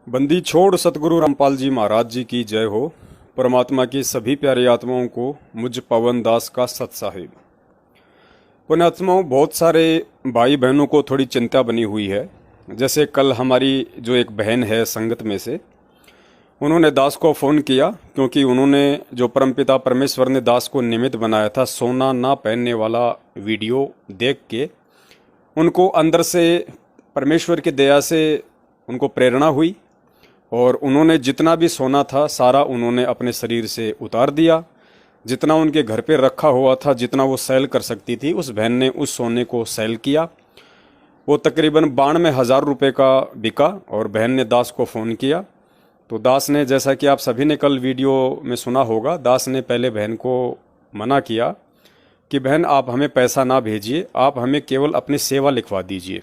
बंदी छोड़ सतगुरु रामपाल जी महाराज जी की जय हो। परमात्मा की सभी प्यारी आत्माओं को मुझ पवन दास का सत साहिब। पुण्यात्माओं, बहुत सारे भाई बहनों को थोड़ी चिंता बनी हुई है। जैसे कल हमारी जो एक बहन है संगत में से, उन्होंने दास को फ़ोन किया क्योंकि उन्होंने जो परमपिता परमेश्वर ने दास को निमित्त बनाया था सोना ना पहनने वाला वीडियो देख के उनको अंदर से परमेश्वर की दया से उनको प्रेरणा हुई और उन्होंने जितना भी सोना था सारा उन्होंने अपने शरीर से उतार दिया। जितना उनके घर पे रखा हुआ था, जितना वो सेल कर सकती थी, उस बहन ने उस सोने को सेल किया। वो तकरीबन 92,000 रुपये का बिका और बहन ने दास को फ़ोन किया। तो दास ने, जैसा कि आप सभी ने कल वीडियो में सुना होगा, दास ने पहले बहन को मना किया कि बहन आप हमें पैसा ना भेजिए, आप हमें केवल अपनी सेवा लिखवा दीजिए।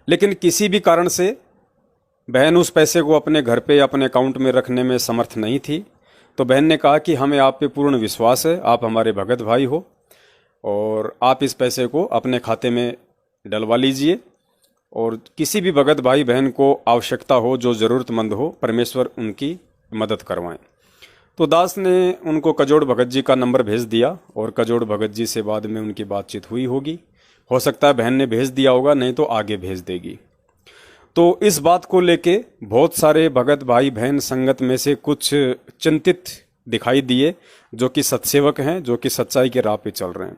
लेकिन किसी भी कारण से बहन उस पैसे को अपने घर पे अपने अकाउंट में रखने में समर्थ नहीं थी। तो बहन ने कहा कि हमें आप पे पूर्ण विश्वास है, आप हमारे भगत भाई हो और आप इस पैसे को अपने खाते में डलवा लीजिए और किसी भी भगत भाई बहन को आवश्यकता हो, जो ज़रूरतमंद हो, परमेश्वर उनकी मदद करवाएं। तो दास ने उनको कजोड़ भगत जी का नंबर भेज दिया और कजोड़ भगत जी से बाद में उनकी बातचीत हुई होगी। हो सकता है बहन ने भेज दिया होगा, नहीं तो आगे भेज देगी। तो इस बात को लेके बहुत सारे भगत भाई बहन संगत में से कुछ चिंतित दिखाई दिए, जो कि सत्सेवक हैं, जो कि सच्चाई के राह पे चल रहे हैं।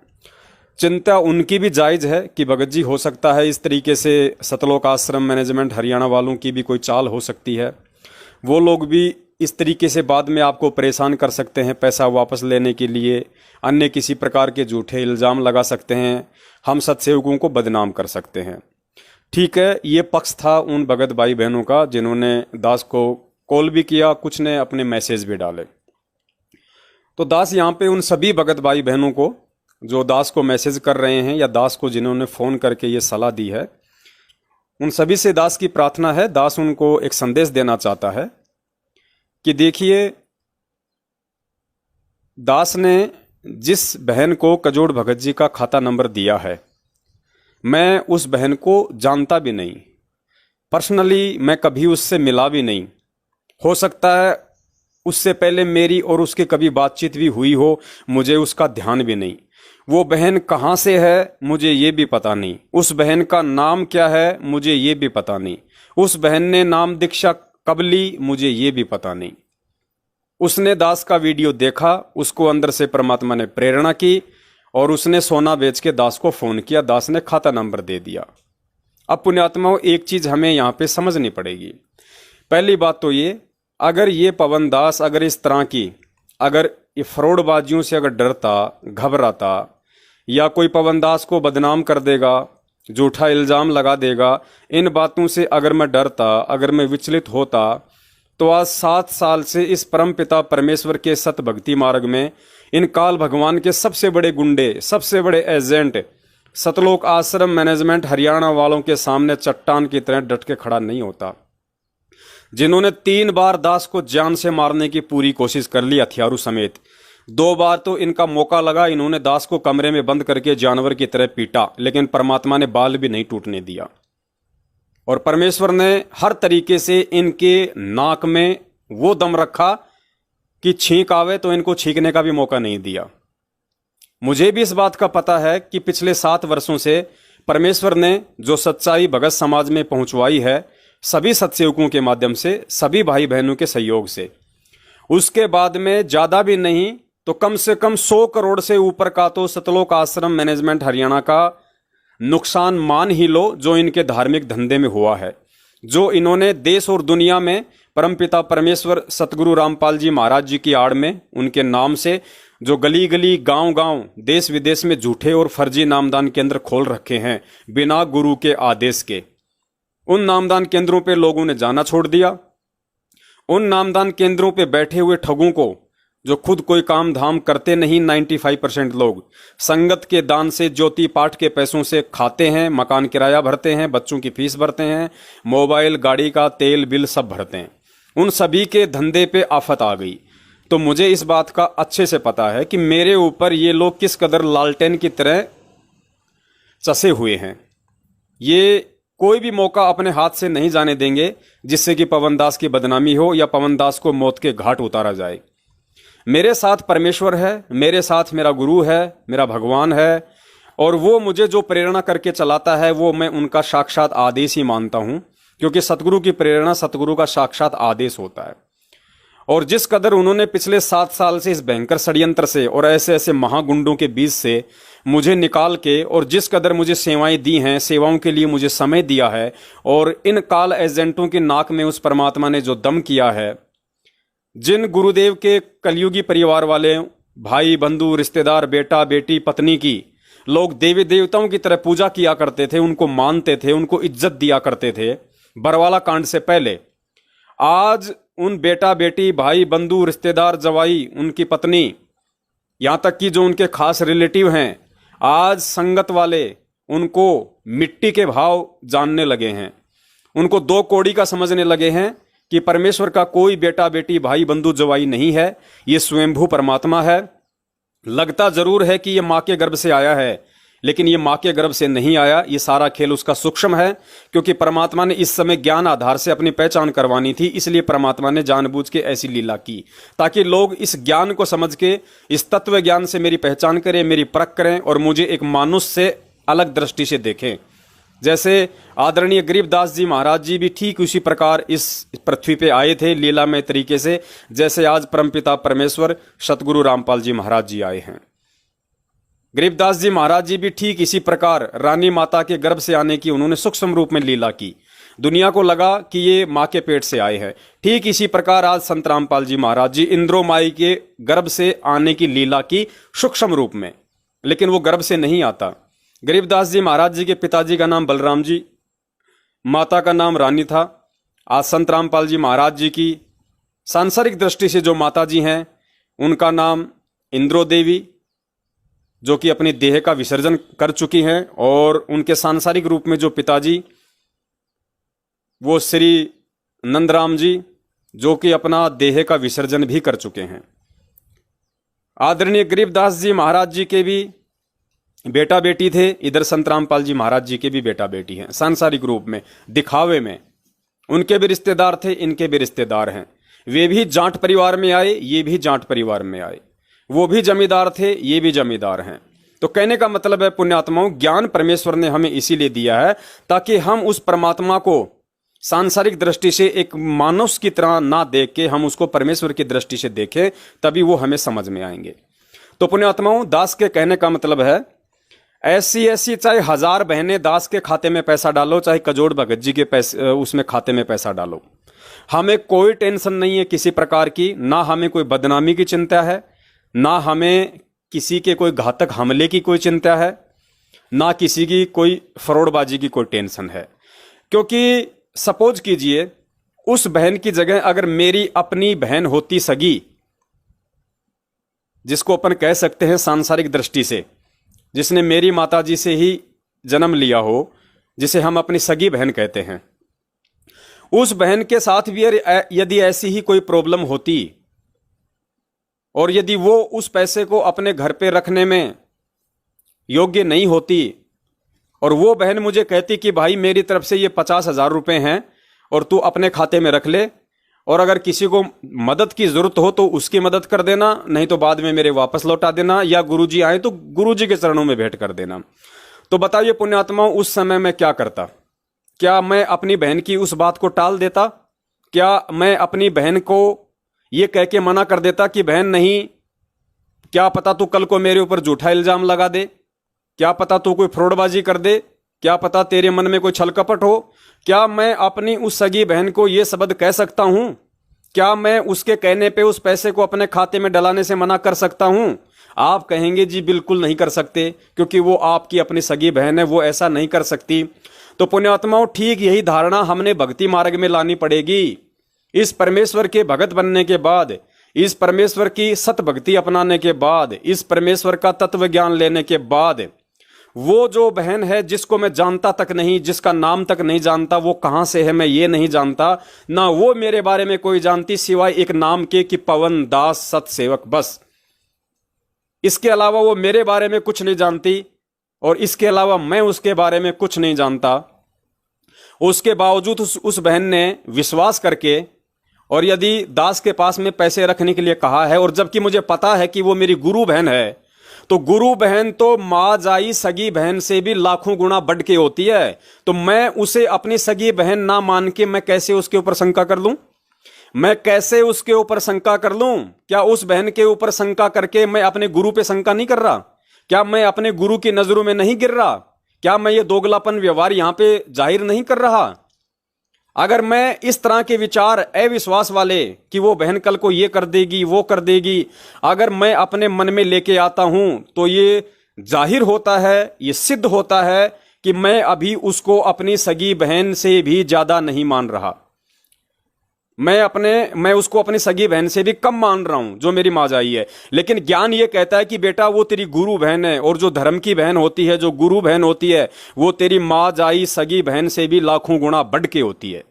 चिंता उनकी भी जायज़ है कि भगत जी, हो सकता है इस तरीके से सतलोक आश्रम मैनेजमेंट हरियाणा वालों की भी कोई चाल हो सकती है। वो लोग भी इस तरीके से बाद में आपको परेशान कर सकते हैं, पैसा वापस लेने के लिए अन्य किसी प्रकार के झूठे इल्ज़ाम लगा सकते हैं, हम सत्सेवकों को बदनाम कर सकते हैं। ठीक है, ये पक्ष था उन भगत भाई बहनों का जिन्होंने दास को कॉल भी किया, कुछ ने अपने मैसेज भी डाले। तो दास यहाँ पे उन सभी भगत भाई बहनों को जो दास को मैसेज कर रहे हैं या दास को जिन्होंने फ़ोन करके ये सलाह दी है, उन सभी से दास की प्रार्थना है। दास उनको एक संदेश देना चाहता है कि देखिए, दास ने जिस बहन को कजोड़ भगत जी का खाता नंबर दिया है, मैं उस बहन को जानता भी नहीं, पर्सनली मैं कभी उससे मिला भी नहीं। हो सकता है उससे पहले मेरी और उसके कभी बातचीत भी हुई हो, मुझे उसका ध्यान भी नहीं। वो बहन कहाँ से है मुझे ये भी पता नहीं, उस बहन का नाम क्या है मुझे ये भी पता नहीं, उस बहन ने नाम दीक्षा कब ली मुझे ये भी पता नहीं। उसने दास का वीडियो देखा, उसको अंदर से परमात्मा ने प्रेरणा की और उसने सोना बेच के दास को फ़ोन किया, दास ने खाता नंबर दे दिया। अब पुण्यात्माओं, एक चीज़ हमें यहाँ पे समझनी पड़ेगी। पहली बात तो ये, अगर ये पवन दास अगर इस तरह की, अगर ये फ्रॉडबाजियों से अगर डरता, घबराता, या कोई पवन दास को बदनाम कर देगा, झूठा इल्ज़ाम लगा देगा, इन बातों से अगर मैं डरता, अगर मैं विचलित होता, तो आज 7 साल से इस परम पिता परमेश्वर के सत भक्ति मार्ग में इन काल भगवान के सबसे बड़े गुंडे, सबसे बड़े एजेंट सतलोक आश्रम मैनेजमेंट हरियाणा वालों के सामने चट्टान की तरह डट के खड़ा नहीं होता। जिन्होंने 3 बार दास को जान से मारने की पूरी कोशिश कर ली हथियारों समेत, 2 बार तो इनका मौका लगा, इन्होंने दास को कमरे में बंद करके जानवर की तरह पीटा, लेकिन परमात्मा ने बाल भी नहीं टूटने दिया। और परमेश्वर ने हर तरीके से इनके नाक में वो दम रखा कि छींक आवे तो इनको छींकने का भी मौका नहीं दिया। मुझे भी इस बात का पता है कि पिछले 7 वर्षों से परमेश्वर ने जो सच्चाई भगत समाज में पहुंचवाई है, सभी सत्सेवकों के माध्यम से, सभी भाई बहनों के सहयोग से, उसके बाद में ज़्यादा भी नहीं तो कम से कम 100 करोड़ से ऊपर का तो सतलोक आश्रम मैनेजमेंट हरियाणा का नुकसान मान ही लो, जो इनके धार्मिक धंधे में हुआ है, जो इन्होंने देश और दुनिया में परमपिता परमेश्वर सतगुरु रामपाल जी महाराज जी की आड़ में, उनके नाम से जो गली गली, गांव गांव, देश विदेश में झूठे और फर्जी नामदान केंद्र खोल रखे हैं बिना गुरु के आदेश के, उन नामदान केंद्रों पे लोगों ने जाना छोड़ दिया। उन नामदान केंद्रों पे बैठे हुए ठगों को, जो खुद कोई काम धाम करते नहीं, 95% लोग संगत के दान से, ज्योति पाठ के पैसों से खाते हैं, मकान किराया भरते हैं, बच्चों की फीस भरते हैं, मोबाइल, गाड़ी का तेल बिल सब भरते हैं। उन सभी के धंधे पे आफत आ गई। तो मुझे इस बात का अच्छे से पता है कि मेरे ऊपर ये लोग किस कदर लालटेन की तरह चसे हुए हैं। ये कोई भी मौका अपने हाथ से नहीं जाने देंगे जिससे कि पवन दास की बदनामी हो या पवन दास को मौत के घाट उतारा जाए। मेरे साथ परमेश्वर है, मेरे साथ मेरा गुरु है, मेरा भगवान है, और वो मुझे जो प्रेरणा करके चलाता है वो मैं उनका साक्षात आदेश ही मानता हूं, क्योंकि सतगुरु की प्रेरणा सतगुरु का साक्षात आदेश होता है। और जिस कदर उन्होंने पिछले 7 साल से इस भयंकर षड्यंत्र से और ऐसे ऐसे महागुंडों के बीच से मुझे निकाल के, और जिस कदर मुझे सेवाएं दी हैं, सेवाओं के लिए मुझे समय दिया है, और इन काल एजेंटों की नाक में उस परमात्मा ने जो दम किया है, जिन गुरुदेव के कलयुगी परिवार वाले भाई बंधु रिश्तेदार बेटा बेटी पत्नी की लोग देवी देवताओं की तरह पूजा किया करते थे, उनको मानते थे, उनको इज्जत दिया करते थे बरवाला कांड से पहले, आज उन बेटा बेटी भाई बंधु रिश्तेदार जवाई उनकी पत्नी यहां तक कि जो उनके खास रिलेटिव हैं, आज संगत वाले उनको मिट्टी के भाव जानने लगे हैं, उनको 2 कौड़ी का समझने लगे हैं कि परमेश्वर का कोई बेटा बेटी भाई बंधु जवाई नहीं है, ये स्वयंभू परमात्मा है। लगता जरूर है कि ये मां के गर्भ से आया है, लेकिन ये मां के गर्भ से नहीं आया, ये सारा खेल उसका सूक्ष्म है, क्योंकि परमात्मा ने इस समय ज्ञान आधार से अपनी पहचान करवानी थी, इसलिए परमात्मा ने जानबूझ के ऐसी लीला की ताकि लोग इस ज्ञान को समझ के, इस तत्व ज्ञान से मेरी पहचान करें, मेरी परख करें और मुझे एक मानुष से अलग दृष्टि से देखें। जैसे आदरणीय गरीबदास जी महाराज जी भी ठीक उसी प्रकार इस पृथ्वी पे आए थे लीलामय तरीके से, जैसे आज परमपिता परमेश्वर सतगुरु रामपाल जी महाराज जी आए हैं। गरीबदास जी महाराज जी भी ठीक इसी प्रकार रानी माता के गर्भ से आने की उन्होंने सूक्ष्म रूप में लीला की, दुनिया को लगा कि ये माँ के पेट से आए हैं। ठीक इसी प्रकार आज संत रामपाल जी महाराज जी इंद्रो माई के गर्भ से आने की लीला की सूक्ष्म रूप में, लेकिन वो गर्भ से नहीं आता। गरीबदास जी महाराज जी के पिताजी का नाम बलराम जी, माता का नाम रानी था। आज संत रामपाल जी महाराज जी की सांसारिक दृष्टि से जो माता जी हैं उनका नाम इंद्रो देवी, जो कि अपनी देह का विसर्जन कर चुकी हैं, और उनके सांसारिक रूप में जो पिताजी वो श्री नंदराम जी, जो कि अपना देह का विसर्जन भी कर चुके हैं। आदरणीय गरीबदास जी महाराज जी के भी बेटा बेटी थे, इधर संत रामपाल जी महाराज जी के भी बेटा बेटी हैं। सांसारिक रूप में दिखावे में उनके भी रिश्तेदार थे, इनके भी रिश्तेदार हैं। वे भी जाट परिवार में आए, ये भी जाट परिवार में आए, वो भी जमींदार थे, ये भी जमींदार हैं। तो कहने का मतलब है पुण्यात्माओं, ज्ञान परमेश्वर ने हमें इसीलिए दिया है ताकि हम उस परमात्मा को सांसारिक दृष्टि से एक मानव की तरह ना देख के हम उसको परमेश्वर की दृष्टि से देखें, तभी वो हमें समझ में आएंगे। तो पुण्यात्माओं, दास के कहने का मतलब है ऐसी ऐसी चाहे 1000 बहनें दास के खाते में पैसा डालो, चाहे कजोड़ भगत जी के पैसे उसमें खाते में पैसा डालो, हमें कोई टेंशन नहीं है किसी प्रकार की, ना हमें कोई बदनामी की चिंता है, ना हमें किसी के कोई घातक हमले की कोई चिंता है, ना किसी की कोई फ्रॉडबाजी की कोई टेंशन है। क्योंकि सपोज कीजिए उस बहन की जगह अगर मेरी अपनी बहन होती सगी, जिसको अपन कह सकते हैं सांसारिक दृष्टि से, जिसने मेरी माताजी से ही जन्म लिया हो, जिसे हम अपनी सगी बहन कहते हैं, उस बहन के साथ भी यदि ऐसी ही कोई प्रॉब्लम होती और यदि वो उस पैसे को अपने घर पे रखने में योग्य नहीं होती और वो बहन मुझे कहती कि भाई मेरी तरफ से ये 50,000 रुपए हैं और तू अपने खाते में रख ले, और अगर किसी को मदद की जरूरत हो तो उसकी मदद कर देना, नहीं तो बाद में मेरे वापस लौटा देना, या गुरुजी आए तो गुरुजी के चरणों में भेंट कर देना। तो बताइए पुण्यात्माओं, उस समय मैं क्या करता? क्या मैं अपनी बहन की उस बात को टाल देता? क्या मैं अपनी बहन को ये कह के मना कर देता कि बहन नहीं, क्या पता तू कल को मेरे ऊपर झूठा इल्जाम लगा दे, क्या पता तू कोई फ्रॉडबाजी कर दे, क्या पता तेरे मन में कोई छल कपट हो? क्या मैं अपनी उस सगी बहन को यह शब्द कह सकता हूं? क्या मैं उसके कहने पे उस पैसे को अपने खाते में डलाने से मना कर सकता हूं? आप कहेंगे जी बिल्कुल नहीं कर सकते, क्योंकि वो आपकी अपनी सगी बहन है, वो ऐसा नहीं कर सकती। तो पुण्यात्माओं, ठीक यही धारणा हमने भक्ति मार्ग में लानी पड़ेगी। इस परमेश्वर के भगत बनने के बाद, इस परमेश्वर की सत भक्ति अपनाने के बाद, इस परमेश्वर का तत्व ज्ञान लेने के बाद, वो जो बहन है जिसको मैं जानता तक नहीं, जिसका नाम तक नहीं जानता, वो कहां से है मैं ये नहीं जानता, ना वो मेरे बारे में कोई जानती सिवाय एक नाम के कि पवन दास सतसेवक, बस। इसके अलावा वो मेरे बारे में कुछ नहीं जानती और इसके अलावा मैं उसके बारे में कुछ नहीं जानता। उसके बावजूद उस बहन ने विश्वास करके और यदि दास के पास में पैसे रखने के लिए कहा है, और जबकि मुझे पता है कि वो मेरी गुरु बहन है, तो गुरु बहन तो माँ जाई सगी बहन से भी लाखों गुना बढ़ के होती है, तो मैं उसे अपनी सगी बहन ना मान के मैं कैसे उसके ऊपर शंका कर लूं? मैं कैसे उसके ऊपर शंका कर लूं? क्या उस बहन के ऊपर शंका करके मैं अपने गुरु पे शंका नहीं कर रहा? क्या मैं अपने गुरु की नजरों में नहीं गिर रहा? क्या मैं ये दोगलापन व्यवहार यहां पे जाहिर नहीं कर रहा? अगर मैं इस तरह के विचार अविश्वास वाले कि वो बहन कल को ये कर देगी वो कर देगी, अगर मैं अपने मन में लेके आता हूं, तो ये जाहिर होता है, ये सिद्ध होता है कि मैं अभी उसको अपनी सगी बहन से भी ज्यादा नहीं मान रहा। मैं उसको अपनी सगी बहन से भी कम मान रहा हूं, जो मेरी माँ जाई है। लेकिन ज्ञान ये कहता है कि बेटा वो तेरी गुरु बहन है, और जो धर्म की बहन होती है, जो गुरु बहन होती है, वो तेरी माँ जाई सगी बहन से भी लाखों गुना बढ़ के होती है।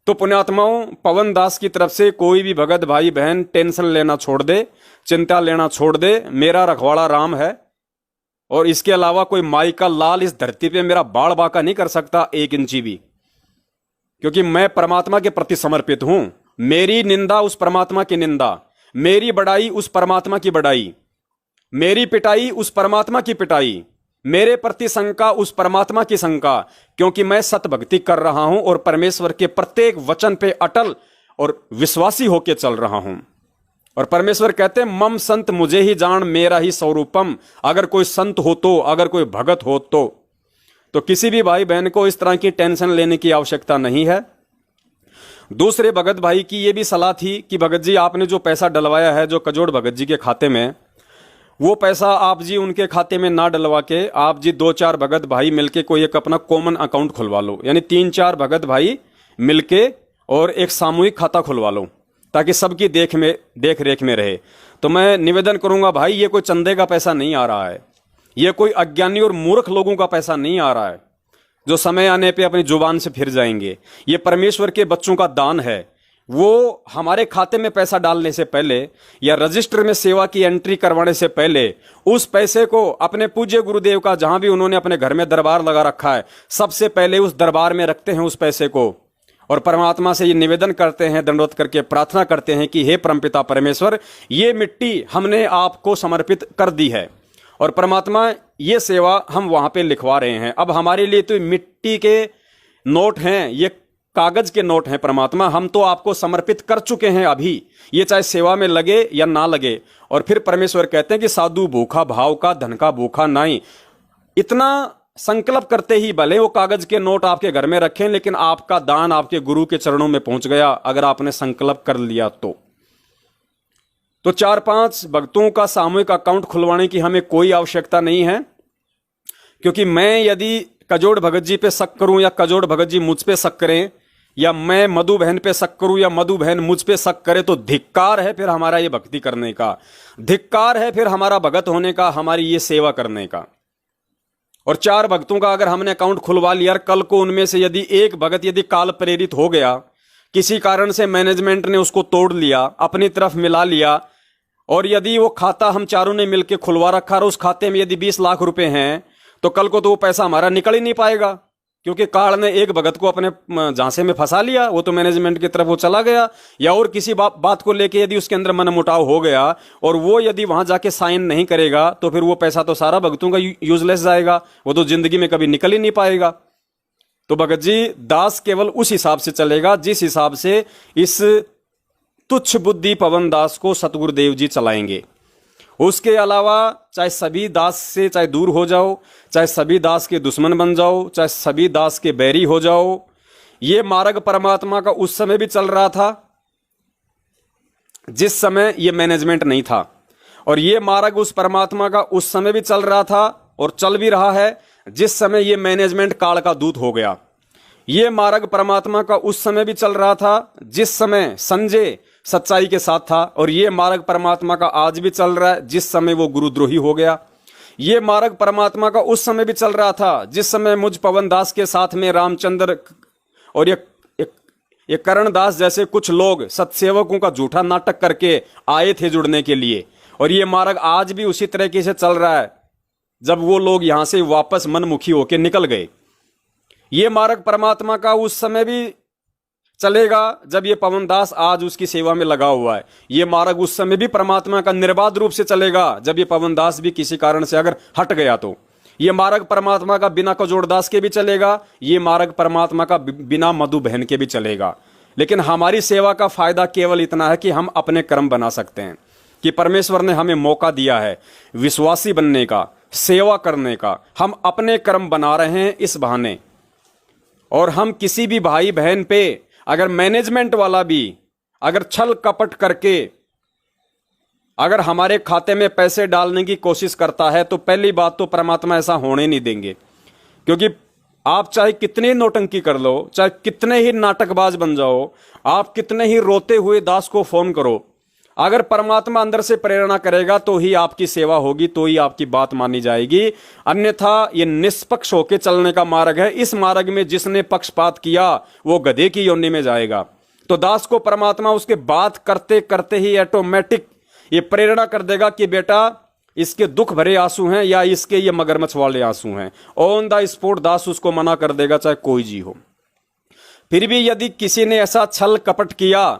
तो पुण्यात्माओं, पवन दास की तरफ से कोई भी भगत भाई बहन टेंशन लेना छोड़ दे, चिंता लेना छोड़ दे। मेरा रखवाड़ा राम है, और इसके अलावा कोई माई का लाल इस धरती पे मेरा बाड़ बांका नहीं कर सकता 1 इंची भी, क्योंकि मैं परमात्मा के प्रति समर्पित हूं। मेरी निंदा उस परमात्मा की निंदा, मेरी बड़ाई उस परमात्मा की बड़ाई, मेरी पिटाई उस परमात्मा की पिटाई, मेरे प्रति शंका उस परमात्मा की शंका, क्योंकि मैं सत भक्ति कर रहा हूं और परमेश्वर के प्रत्येक वचन पे अटल और विश्वासी होकर चल रहा हूं। और परमेश्वर कहते हैं मम संत मुझे ही जान मेरा ही स्वरूपम। अगर कोई संत हो तो, अगर कोई भगत हो तो किसी भी भाई बहन को इस तरह की टेंशन लेने की आवश्यकता नहीं है। दूसरे भगत भाई की यह भी सलाह थी कि भगत जी आपने जो पैसा डलवाया है, जो कजोड़ भगत जी के खाते में, वो पैसा आप जी उनके खाते में ना डलवा के आप जी 2-4 भगत भाई मिलके कोई एक अपना कॉमन अकाउंट खुलवा लो, यानी 3-4 भगत भाई मिलके और एक सामूहिक खाता खुलवा लो, ताकि सबकी देख रेख में रहे। तो मैं निवेदन करूंगा भाई, ये कोई चंदे का पैसा नहीं आ रहा है, ये कोई अज्ञानी और मूर्ख लोगों का पैसा नहीं आ रहा है जो समय आने पे अपनी जुबान से फिर जाएंगे। ये परमेश्वर के बच्चों का दान है। वो हमारे खाते में पैसा डालने से पहले या रजिस्टर में सेवा की एंट्री करवाने से पहले उस पैसे को अपने पूज्य गुरुदेव का, जहां भी उन्होंने अपने घर में दरबार लगा रखा है, सबसे पहले उस दरबार में रखते हैं उस पैसे को, और परमात्मा से ये निवेदन करते हैं, दंडवत करके प्रार्थना करते हैं कि हे परमपिता परमेश्वर, ये मिट्टी हमने आपको समर्पित कर दी है, और परमात्मा ये सेवा हम वहां पे लिखवा रहे हैं। अब हमारे लिए तो मिट्टी के नोट हैं, ये कागज के नोट हैं परमात्मा, हम तो आपको समर्पित कर चुके हैं अभी, ये चाहे सेवा में लगे या ना लगे। और फिर परमेश्वर कहते हैं कि साधु भूखा भाव का, धन का भूखा नहीं। इतना संकल्प करते ही भले वो कागज के नोट आपके घर में रखें, लेकिन आपका दान आपके गुरु के चरणों में पहुंच गया अगर आपने संकल्प कर लिया तो 4-5 भक्तों का सामूहिक अकाउंट खुलवाने की हमें कोई आवश्यकता नहीं है, क्योंकि मैं यदि कजोड़ भगत जी पे शक करूं या कजोड़ भगत जी मुझ पे शक करें, या मैं मधु बहन पे शक करूं या मधु बहन मुझ पे शक करे, तो धिक्कार है फिर हमारा ये भक्ति करने का, धिक्कार है फिर हमारा भगत होने का, हमारी ये सेवा करने का। और 4 भक्तों का अगर हमने अकाउंट खुलवा लिया, कल को उनमें से यदि एक भगत यदि काल प्रेरित हो गया, किसी कारण से मैनेजमेंट ने उसको तोड़ लिया, अपनी तरफ मिला लिया, और यदि वो खाता हम चारों ने मिलकर खुलवा रखा और उस खाते में यदि 20 लाख रुपए हैं, तो कल को तो वो पैसा हमारा निकल ही नहीं पाएगा, क्योंकि काल ने एक भगत को अपने झांसे में फंसा लिया, वो तो मैनेजमेंट की तरफ वो चला गया। या और किसी बात को लेके यदि उसके अंदर मनमुटाव हो गया और वो यदि वहां जाके साइन नहीं करेगा, तो फिर वो पैसा तो सारा भक्तों का यूजलेस जाएगा, वो तो जिंदगी में कभी निकल ही नहीं पाएगा। तो भगत जी दास केवल उस हिसाब से चलेगा जिस हिसाब से इस तुच्छ बुद्धि पवन दास को सतगुरुदेव जी चलाएंगे। उसके अलावा चाहे सभी दास से चाहे दूर हो जाओ, चाहे सभी दास के दुश्मन बन जाओ, चाहे सभी दास के बैरी हो जाओ, ये मार्ग परमात्मा का उस समय भी चल रहा था जिस समय ये मैनेजमेंट नहीं था, और ये मार्ग उस परमात्मा का उस समय भी चल रहा था और चल भी रहा है जिस समय ये मैनेजमेंट काल का दूत हो गया। ये मार्ग परमात्मा का उस समय भी चल रहा था जिस समय संजय सच्चाई के साथ था, और ये मार्ग परमात्मा का आज भी चल रहा है जिस समय वो गुरुद्रोही हो गया। ये मार्ग परमात्मा का उस समय भी चल रहा था जिस समय मुझ पवन दास के साथ में रामचंद्र और ये करण दास जैसे कुछ लोग सत्सेवकों का झूठा नाटक करके आए थे जुड़ने के लिए, और ये मार्ग आज भी उसी तरीके से चल रहा है जब वो लोग यहां से वापस मनमुखी होकर निकल गए। ये मार्ग परमात्मा का उस समय भी चलेगा जब ये पवन दास आज उसकी सेवा में लगा हुआ है। ये मार्ग उस समय भी परमात्मा का निर्बाध रूप से चलेगा जब ये पवन दास भी किसी कारण से अगर हट गया तो। ये मार्ग परमात्मा का बिना कजोड़ दास के भी चलेगा, ये मार्ग परमात्मा का बिना मधु बहन के भी चलेगा। लेकिन हमारी सेवा का फायदा केवल इतना है कि हम अपने कर्म बना सकते हैं, कि परमेश्वर ने हमें मौका दिया है विश्वासी बनने का, सेवा करने का। हम अपने कर्म बना रहे हैं इस बहाने। और हम किसी भी भाई बहन पे अगर मैनेजमेंट वाला भी अगर छल कपट करके अगर हमारे खाते में पैसे डालने की कोशिश करता है तो पहली बात तो परमात्मा ऐसा होने नहीं देंगे। क्योंकि आप चाहे कितनी नौटंकी कर लो, चाहे कितने ही नाटकबाज बन जाओ, आप कितने ही रोते हुए दास को फोन करो, अगर परमात्मा अंदर से प्रेरणा करेगा तो ही आपकी सेवा होगी, तो ही आपकी बात मानी जाएगी। अन्यथा ये निष्पक्ष होकर चलने का मार्ग है। इस मार्ग में जिसने पक्षपात किया वो गधे की योनि में जाएगा। तो दास को परमात्मा उसके बात करते करते ही ऑटोमेटिक ये प्रेरणा कर देगा कि बेटा इसके दुख भरे आंसू हैं या इसके ये मगरमच्छ वाले आंसू हैं। ऑन द स्पॉट दास उसको मना कर देगा, चाहे कोई जी हो। फिर भी यदि किसी ने ऐसा छल कपट किया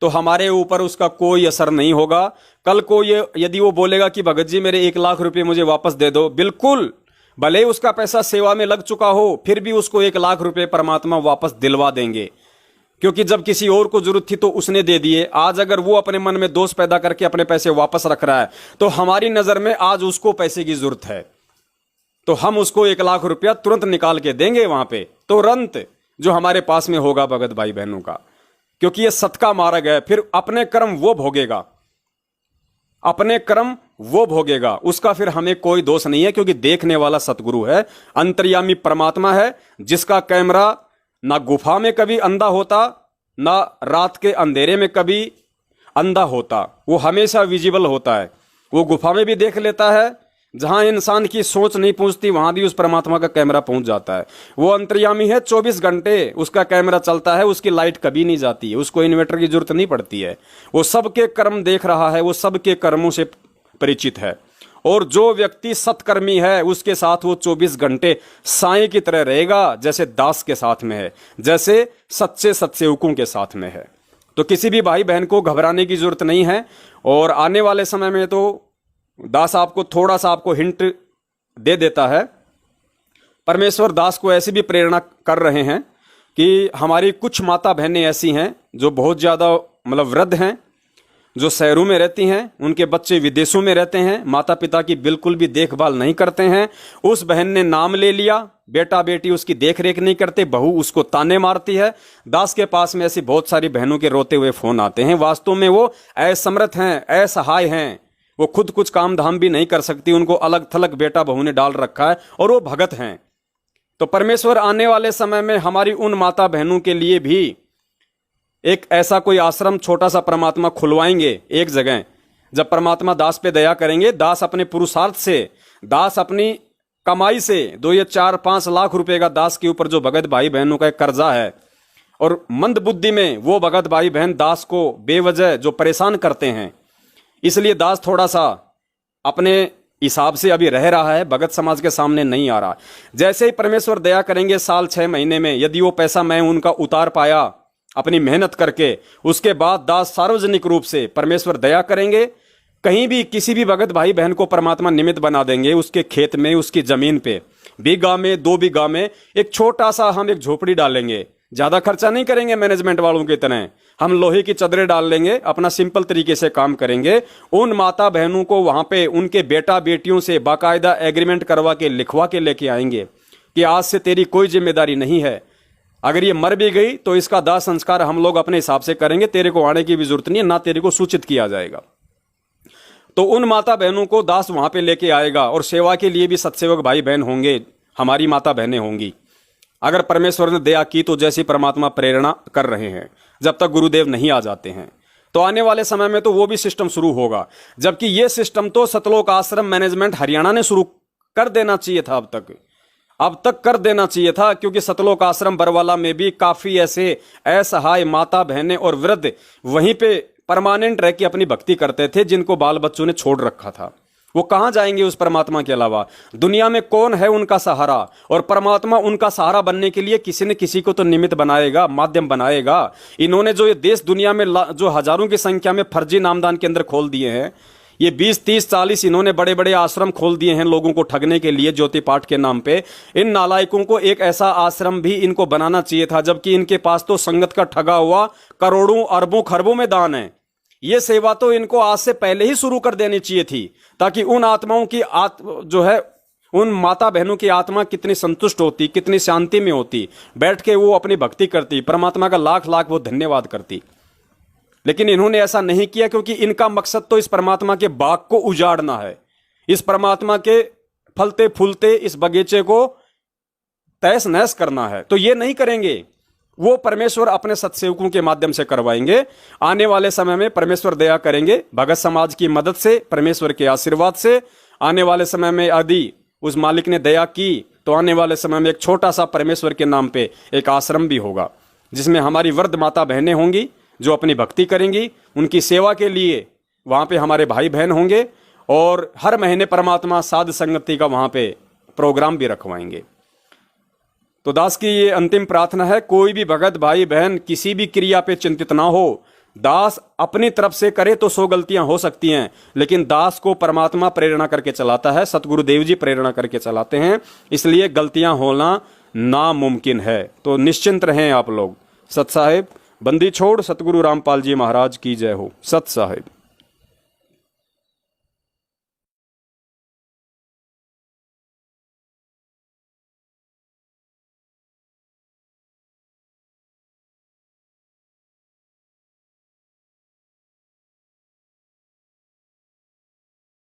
तो हमारे ऊपर उसका कोई असर नहीं होगा। कल को ये यदि वो बोलेगा कि भगत जी मेरे 1 लाख रुपए मुझे वापस दे दो, बिल्कुल, भले ही उसका पैसा सेवा में लग चुका हो, फिर भी उसको 1 लाख रुपए परमात्मा वापस दिलवा देंगे। क्योंकि जब किसी और को जरूरत थी तो उसने दे दिए। आज अगर वो अपने मन में दोष पैदा करके अपने पैसे वापस रख रहा है तो हमारी नजर में आज उसको पैसे की जरूरत है, तो हम उसको 1 लाख रुपया तुरंत निकाल के देंगे वहां पे तुरंत, जो हमारे पास में होगा भगत भाई बहनों का। क्योंकि ये सत का मार्ग है। फिर अपने कर्म वो भोगेगा, अपने कर्म वो भोगेगा, उसका फिर हमें कोई दोष नहीं है। क्योंकि देखने वाला सतगुरु है, अंतर्यामी परमात्मा है, जिसका कैमरा ना गुफा में कभी अंधा होता, ना रात के अंधेरे में कभी अंधा होता। वो हमेशा विजिबल होता है। वो गुफा में भी देख लेता है, जहां इंसान की सोच नहीं पहुंचती वहां भी उस परमात्मा का कैमरा पहुंच जाता है। वो अंतर्यामी है, 24 घंटे उसका कैमरा चलता है, उसकी लाइट कभी नहीं जाती है, उसको इन्वर्टर की जरूरत नहीं पड़ती है। वो सबके कर्म देख रहा है, वो सबके कर्मों से परिचित है। और जो व्यक्ति सत्कर्मी है उसके साथ वो 24 घंटे साईं की तरह रहेगा, जैसे दास के साथ में है, जैसे सच्चे सत्सेवकों के साथ में है। तो किसी भी भाई बहन को घबराने की जरूरत नहीं है। और आने वाले समय में तो दास आपको थोड़ा सा आपको हिंट दे देता है। परमेश्वर दास को ऐसी भी प्रेरणा कर रहे हैं कि हमारी कुछ माता बहनें ऐसी हैं जो बहुत ज़्यादा मतलब वृद्ध हैं, जो शहरों में रहती हैं, उनके बच्चे विदेशों में रहते हैं, माता पिता की बिल्कुल भी देखभाल नहीं करते हैं। उस बहन ने नाम ले लिया, बेटा बेटी उसकी देख रेख नहीं करते, बहू उसको ताने मारती है। दास के पास में ऐसी बहुत सारी बहनों के रोते हुए फोन आते हैं। वास्तव में वो असमर्थ हैं, असहाय हैं, वो खुद कुछ काम धाम भी नहीं कर सकती, उनको अलग थलग बेटा बहू ने डाल रखा है, और वो भगत हैं। तो परमेश्वर आने वाले समय में हमारी उन माता बहनों के लिए भी एक ऐसा कोई आश्रम छोटा सा परमात्मा खुलवाएंगे एक जगह। जब परमात्मा दास पे दया करेंगे, दास अपने पुरुषार्थ से, दास अपनी कमाई से 2 या 4-5 लाख रुपए का दास के ऊपर जो भगत भाई बहनों का एक कर्जा है, और मंद बुद्धि में वो भगत भाई बहन दास को बेवजह जो परेशान करते हैं, इसलिए दास थोड़ा सा अपने हिसाब से अभी रह रहा है, भगत समाज के सामने नहीं आ रहा। जैसे ही परमेश्वर दया करेंगे, साल 6 महीने में यदि वो पैसा मैं उनका उतार पाया अपनी मेहनत करके, उसके बाद दास सार्वजनिक रूप से परमेश्वर दया करेंगे, कहीं भी किसी भी भगत भाई बहन को परमात्मा निमित्त बना देंगे। उसके खेत में, उसकी जमीन पे, बीघा में 2 बीघा में एक छोटा सा हम एक झोपड़ी डालेंगे। ज्यादा खर्चा नहीं करेंगे मैनेजमेंट वालों की तरह, हम लोहे की चदरें डाल लेंगे, अपना सिंपल तरीके से काम करेंगे। उन माता बहनों को वहां पे उनके बेटा बेटियों से बाकायदा एग्रीमेंट करवा के लिखवा के लेके आएंगे कि आज से तेरी कोई जिम्मेदारी नहीं है, अगर ये मर भी गई तो इसका दाह संस्कार हम लोग अपने हिसाब से करेंगे, तेरे को आने की भी जरूरत नहीं है, ना तेरे को सूचित किया जाएगा। तो उन माता बहनों को दास वहां पे लेके आएगा, और सेवा के लिए भी सत्सेवक भाई बहन होंगे, हमारी माता बहनें होंगी। अगर परमेश्वर ने दया की तो जैसी परमात्मा प्रेरणा कर रहे हैं, जब तक गुरुदेव नहीं आ जाते हैं, तो आने वाले समय में तो वो भी सिस्टम शुरू होगा। जबकि ये सिस्टम तो सतलोक आश्रम मैनेजमेंट हरियाणा ने शुरू कर देना चाहिए था, अब तक कर देना चाहिए था। क्योंकि सतलोक आश्रम बरवाला में भी काफी ऐसे असहाय माता बहनें और वृद्ध वहीं पे परमानेंट रह के अपनी भक्ति करते थे, जिनको बाल बच्चों ने छोड़ रखा था। वो कहाँ जाएंगे उस परमात्मा के अलावा? दुनिया में कौन है उनका सहारा? और परमात्मा उनका सहारा बनने के लिए किसी न किसी को तो निमित्त बनाएगा, माध्यम बनाएगा। इन्होंने जो ये देश दुनिया में जो हजारों की संख्या में फर्जी नामदान केंद्र खोल दिए हैं, ये 20, 30, 40 इन्होंने बड़े बड़े आश्रम खोल दिए हैं लोगों को ठगने के लिए ज्योति पाठ के नाम पे। इन नालायकों को एक ऐसा आश्रम भी इनको बनाना चाहिए था, जबकि इनके पास तो संगत का ठगा हुआ करोड़ों अरबों खरबों में दान है। ये सेवा तो इनको आज से पहले ही शुरू कर देनी चाहिए थी, ताकि उन आत्माओं की जो है उन माता बहनों की आत्मा कितनी संतुष्ट होती, कितनी शांति में होती, बैठ के वो अपनी भक्ति करती, परमात्मा का लाख लाख वो धन्यवाद करती। लेकिन इन्होंने ऐसा नहीं किया, क्योंकि इनका मकसद तो इस परमात्मा के बाग को उजाड़ना है, इस परमात्मा के फलते फूलते इस बगीचे को तहस नहस करना है। तो ये नहीं करेंगे, वो परमेश्वर अपने सत्सेवकों के माध्यम से करवाएंगे। आने वाले समय में परमेश्वर दया करेंगे, भगत समाज की मदद से, परमेश्वर के आशीर्वाद से। आने वाले समय में यदि उस मालिक ने दया की तो आने वाले समय में एक छोटा सा परमेश्वर के नाम पे एक आश्रम भी होगा, जिसमें हमारी वृद्ध माता बहनें होंगी जो अपनी भक्ति करेंगी। उनकी सेवा के लिए वहां पे हमारे भाई बहन होंगे, और हर महीने परमात्मा साध संगति का वहां पे प्रोग्राम भी रखवाएंगे। तो दास की ये अंतिम प्रार्थना है, कोई भी भगत भाई बहन किसी भी क्रिया पे चिंतित ना हो। दास अपनी तरफ से करे तो 100 गलतियां हो सकती हैं, लेकिन दास को परमात्मा प्रेरणा करके चलाता है, सतगुरुदेव जी प्रेरणा करके चलाते हैं, इसलिए गलतियां होना नामुमकिन है। तो निश्चिंत रहें आप लोग। सत साहिब बंदी छोड़ सतगुरु रामपाल जी महाराज की जय हो। सत साहिब।